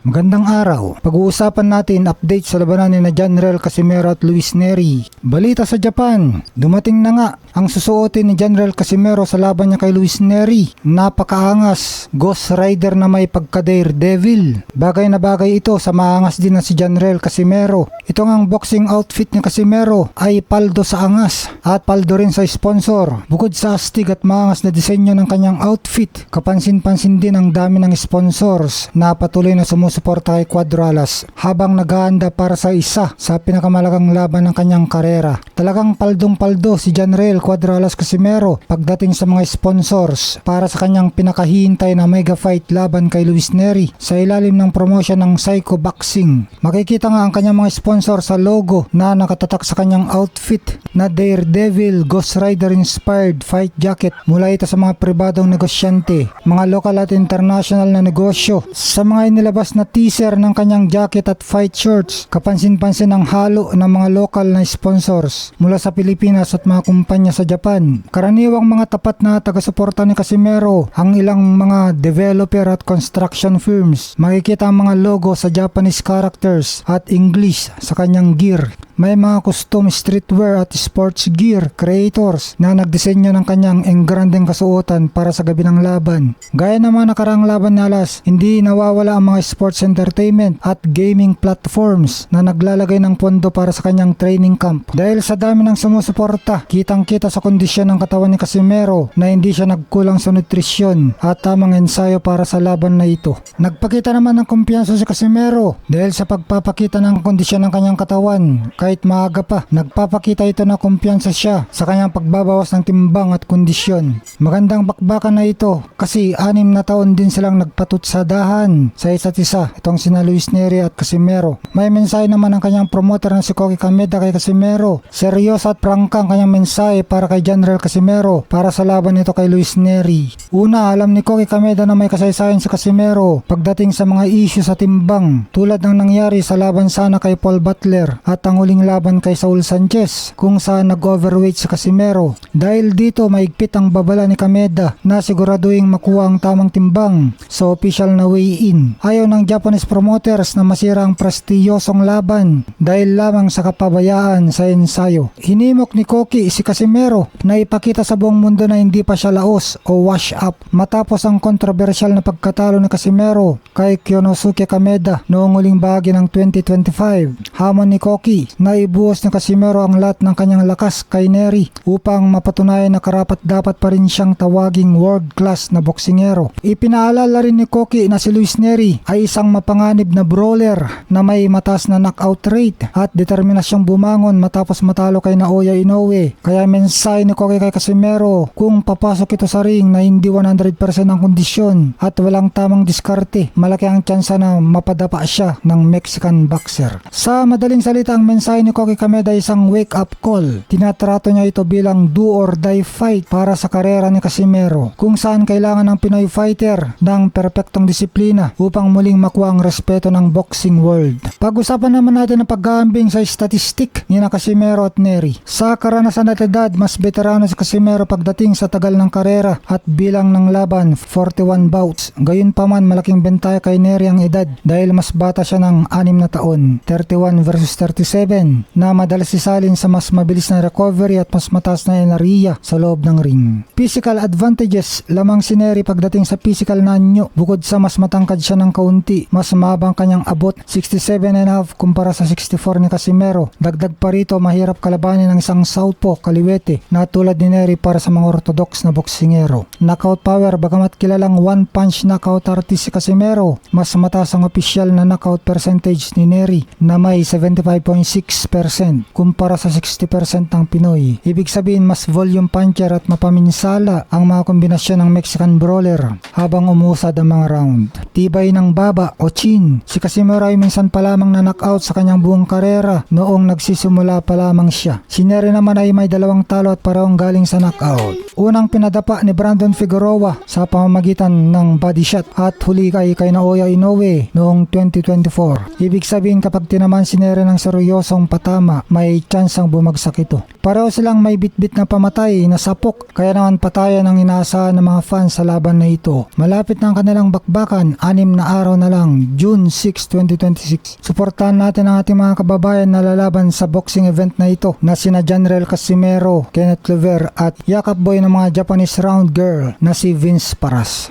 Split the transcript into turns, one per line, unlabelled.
Magandang araw. Pag-uusapan natin update sa labanan ni General Casimero at Luis Nery. Balita sa Japan, dumating na nga ang susuotin ni General Casimero sa laban niya kay Luis Nery. Napakaangas, Ghost Rider na may pagka-Daredevil. Bagay na bagay ito sa maangas din na si General Casimero. Ito ang boxing outfit ni Casimero ay paldo sa angas at paldo rin sa sponsor. Bukod sa astig at maangas na disenyo ng kanyang outfit, kapansin-pansin din ang dami ng sponsors na patuloy na sumusuporta kay Cuadralas habang naghahanda para sa isa sa pinakamalagang laban ng kanyang karera. Talagang paldong-paldo si General Cuadralas Casimero pagdating sa mga sponsors para sa kanyang pinakahihintay na mega fight laban kay Luis Nery sa ilalim ng promotion ng Psycho Boxing. Makikita nga ang kanyang mga sponsor sa logo na nakatatak sa kanyang outfit na Daredevil Ghost Rider inspired fight jacket mula ito sa mga pribadong negosyante, mga local at international na negosyo. Sa mga inilabas na teaser ng kanyang jacket at fight shirts, kapansin-pansin ang halo ng mga local na sponsors mula sa Pilipinas at mga kumpanya sa Japan. Karaniwang mga tapat na taga-suporta ni Casimero ang ilang mga developer at construction firms. Makikita ang mga logo sa Japanese characters at English sa kanyang gear. May mga custom streetwear at sports gear creators na nagdisenyo ng kanyang engrandeng kasuotan para sa gabi ng laban. Gaya naman nakaraang laban na alas, hindi nawawala ang mga sports entertainment at gaming platforms na naglalagay ng pondo para sa kanyang training camp. Dahil sa dami ng sumusuporta, kitang-kita sa kondisyon ng katawan ni Casimero na hindi siya nagkulang sa nutrisyon at tamang ensayo para sa laban na ito. Nagpakita naman ng kumpiyansa si Casimero dahil sa pagpapakita ng kondisyon ng kanyang katawan. Kahit maaga pa, nagpapakita ito na kumpiyansa siya sa kanyang pagbabawas ng timbang at kondisyon. Magandang bakbakan na ito kasi 6 na taon din silang nagpatutsadahan sa isa't isa, itong sina Luis Nery at Casimero. May mensahe naman ang kanyang promoter na si Koki Kameda kay Casimero. Seryoso at prangka ang kanyang mensahe para kay General Casimero para sa laban nito kay Luis Nery. Una, alam ni Koki Kameda na may kasaysayan si Casimero pagdating sa mga issue sa timbang tulad ng nangyari sa laban sana kay Paul Butler at ang huling laban kay Saul Sanchez kung saan nag-overweight si Casimero. Dahil dito maigpit ang babala ni Kameda na siguraduhin makuha ang tamang timbang sa official na weigh-in. Ayaw ng Japanese promoters na masira ang prestiyosong laban dahil lamang sa kapabayaan sa ensayo. Hinimok ni Koki si Casimero na ipakita sa buong mundo na hindi pa siya laos o wash up matapos ang kontrobersyal na pagkatalo ni Casimero kay Kyonosuke Kameda noong huling bahagi ng 2025. Hamon ni Koki na ibuhos ni Casimero ang lahat ng kanyang lakas kay Nery upang mapatunayan na karapat-dapat pa rin siyang tawaging world-class na boksingero. Ipinaalala rin ni Koki na si Luis Nery ay isang mapanganib na brawler na may mataas na knockout rate at determinasyong bumangon matapos matalo kay Naoya Inoue. Kaya mensahe ni Koki kay Casimero kung papasok ito sa ring na hindi 100% ang kondisyon at walang tamang diskarte, malaki ang tsansa na mapadapa siya ng Mexican boxer. Sa madaling salita, ang mensahe ni Koki Kameda isang wake-up call. Tinatrato niya ito bilang do or die fight para sa karera ni Casimero, kung saan kailangan ng Pinoy fighter ng perpektong disiplina upang muling makuha ang respeto ng boxing world. Pag-usapan naman natin ang pag-aambing sa statistik ni Casimero at Nery. Sa karanasan at edad, mas veterano si Casimero pagdating sa tagal ng karera at bilang ng laban 41 bouts. Gayunpaman malaking bentahe kay Nery ang edad dahil mas bata siya ng 6 na taon, 31 versus 37, na madalas isalin sa mas mabilis na recovery at mas mataas na enerhiya sa loob ng ring. Physical advantages lamang si Nery pagdating sa physical na anyo. Bukod sa mas matangkad siya ng kaunti, mas mabang kanyang abot 67.5 kumpara sa 64 ni Casimero. Dagdag pa rito, mahirap kalabanin ng isang southpaw kaliwete na tulad ni Nery para sa mga orthodox na boksingero. Knockout power, bagamat kilalang one punch knockout artist si Casimero, mas mataas ang opisyal na knockout percentage ni Nery na may 75.6% kumpara sa 60% ng Pinoy. Ibig sabihin mas volume puncher at mapaminsala ang mga kombinasyon ng Mexican brawler habang umusad ang mga round. Tibay ng baba o chin. Si Casimero ay minsan pa lamang na knockout sa kanyang buong karera noong nagsisimula pa lamang siya. Si Nery naman ay may 2 talo at parehong galing sa knockout. Unang pinadapa ni Brandon Figueroa sa pamamagitan ng body shot at huli kay Naoya Inoue noong 2024. Ibig sabihin kapag tinaman si Nery ng seryosong itong patama, may tsansang bumagsak ito. Pareho silang may bitbit na pamatay na sapok, kaya naman patayan ang inaasahan ng mga fans sa laban na ito. Malapit na ang kanilang bakbakan, 6 na araw na lang, June 6, 2026. Suportahan natin ang ating mga kababayan na lalaban sa boxing event na ito na sina Janrel Casimero, Kenneth Clover at yakap boy ng mga Japanese round girl na si Vince Paras.